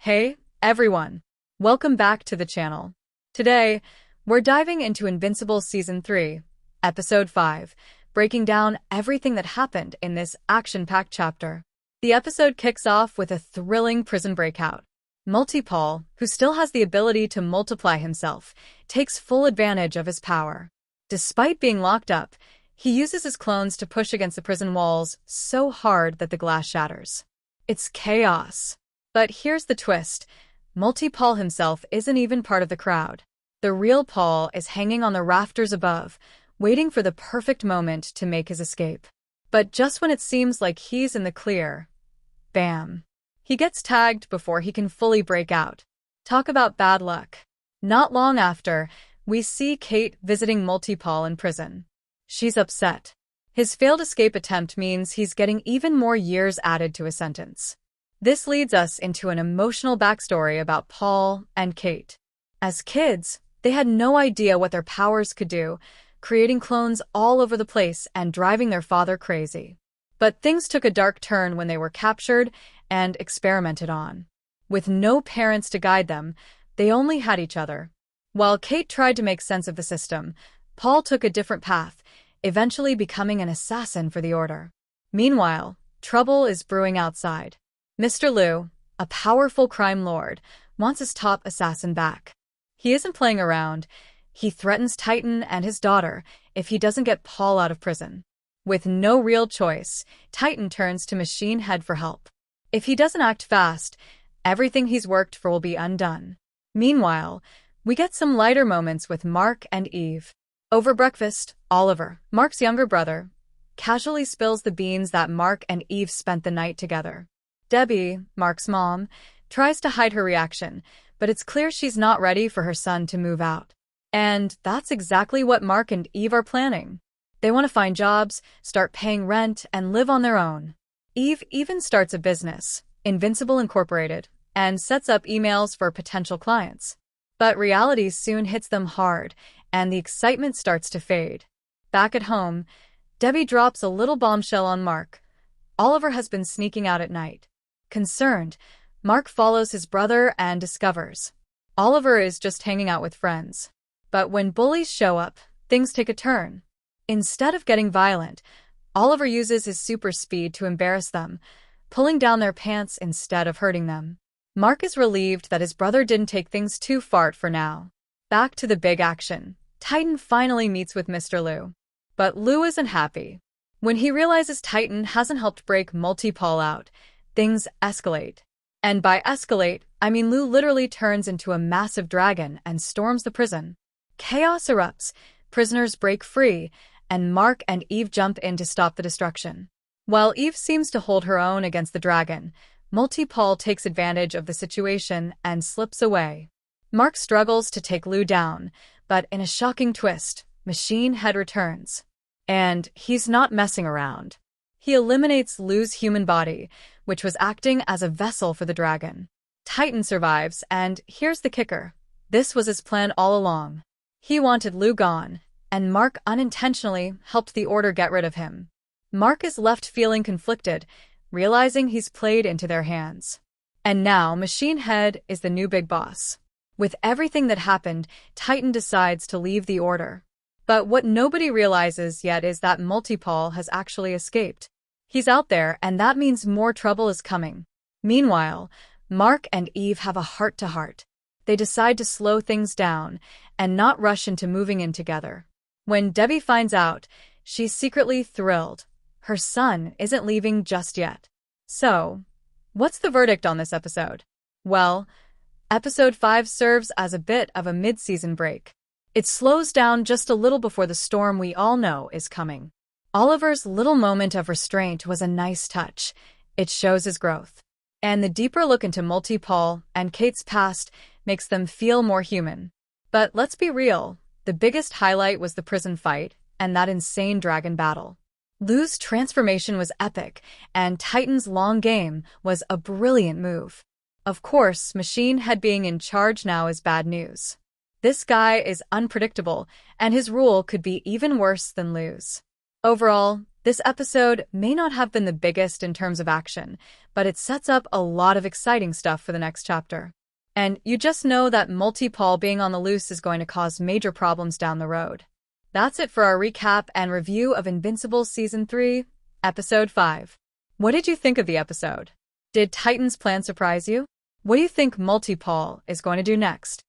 Hey, everyone! Welcome back to the channel. Today, we're diving into Invincible Season 3, Episode 5, breaking down everything that happened in this action-packed chapter. The episode kicks off with a thrilling prison breakout. Multi-Paul, who still has the ability to multiply himself, takes full advantage of his power. Despite being locked up, he uses his clones to push against the prison walls so hard that the glass shatters. It's chaos. But here's the twist. Multi-Paul himself isn't even part of the crowd. The real Paul is hanging on the rafters above, waiting for the perfect moment to make his escape. But just when it seems like he's in the clear, bam! He gets tagged before he can fully break out. Talk about bad luck. Not long after, we see Kate visiting Multi-Paul in prison. She's upset. His failed escape attempt means he's getting even more years added to his sentence. This leads us into an emotional backstory about Paul and Kate. As kids, they had no idea what their powers could do, creating clones all over the place and driving their father crazy. But things took a dark turn when they were captured and experimented on. With no parents to guide them, they only had each other. While Kate tried to make sense of the system, Paul took a different path, eventually becoming an assassin for the Order. Meanwhile, trouble is brewing outside. Mr. Liu, a powerful crime lord, wants his top assassin back. He isn't playing around. He threatens Titan and his daughter if he doesn't get Paul out of prison. With no real choice, Titan turns to Machine Head for help. If he doesn't act fast, everything he's worked for will be undone. Meanwhile, we get some lighter moments with Mark and Eve. Over breakfast, Oliver, Mark's younger brother, casually spills the beans that Mark and Eve spent the night together. Debbie, Mark's mom, tries to hide her reaction, but it's clear she's not ready for her son to move out. And that's exactly what Mark and Eve are planning. They want to find jobs, start paying rent, and live on their own. Eve even starts a business, Invincible Incorporated, and sets up emails for potential clients. But reality soon hits them hard, and the excitement starts to fade. Back at home, Debbie drops a little bombshell on Mark. Oliver has been sneaking out at night. Concerned, Mark follows his brother and discovers Oliver is just hanging out with friends. But when bullies show up, things take a turn. Instead of getting violent, Oliver uses his super speed to embarrass them, pulling down their pants instead of hurting them. Mark is relieved that his brother didn't take things too far for now. Back to the big action. Titan finally meets with Mr. Liu. But Liu isn't happy. When he realizes Titan hasn't helped break Multi-Paul out, things escalate. And by escalate, I mean Liu literally turns into a massive dragon and storms the prison. Chaos erupts, prisoners break free, and Mark and Eve jump in to stop the destruction. While Eve seems to hold her own against the dragon, Multi-Paul takes advantage of the situation and slips away. Mark struggles to take Liu down, but in a shocking twist, Machine Head returns. And he's not messing around. He eliminates Liu's human body, which was acting as a vessel for the dragon. Titan survives, and here's the kicker. This was his plan all along. He wanted Liu gone, and Mark unintentionally helped the Order get rid of him. Mark is left feeling conflicted, realizing he's played into their hands. And now Machine Head is the new big boss. With everything that happened, Titan decides to leave the Order. But what nobody realizes yet is that Multi-Paul has actually escaped. He's out there, and that means more trouble is coming. Meanwhile, Mark and Eve have a heart-to-heart. They decide to slow things down and not rush into moving in together. When Debbie finds out, she's secretly thrilled. Her son isn't leaving just yet. So, what's the verdict on this episode? Well, Episode 5 serves as a bit of a mid-season break. It slows down just a little before the storm we all know is coming. Oliver's little moment of restraint was a nice touch. It shows his growth. And the deeper look into Multi-Paul and Kate's past makes them feel more human. But let's be real, the biggest highlight was the prison fight and that insane dragon battle. Liu's transformation was epic, and Titan's long game was a brilliant move. Of course, Machine Head being in charge now is bad news. This guy is unpredictable, and his rule could be even worse than Liu's. Overall, This episode may not have been the biggest in terms of action, but it sets up a lot of exciting stuff for the next chapter. And you just know that Multi-Paul being on the loose is going to cause major problems down the road. That's it for our recap and review of Invincible Season 3, Episode 5. What did you think of the episode? Did Titan's plan surprise you? What do you think Multi-Paul is going to do next?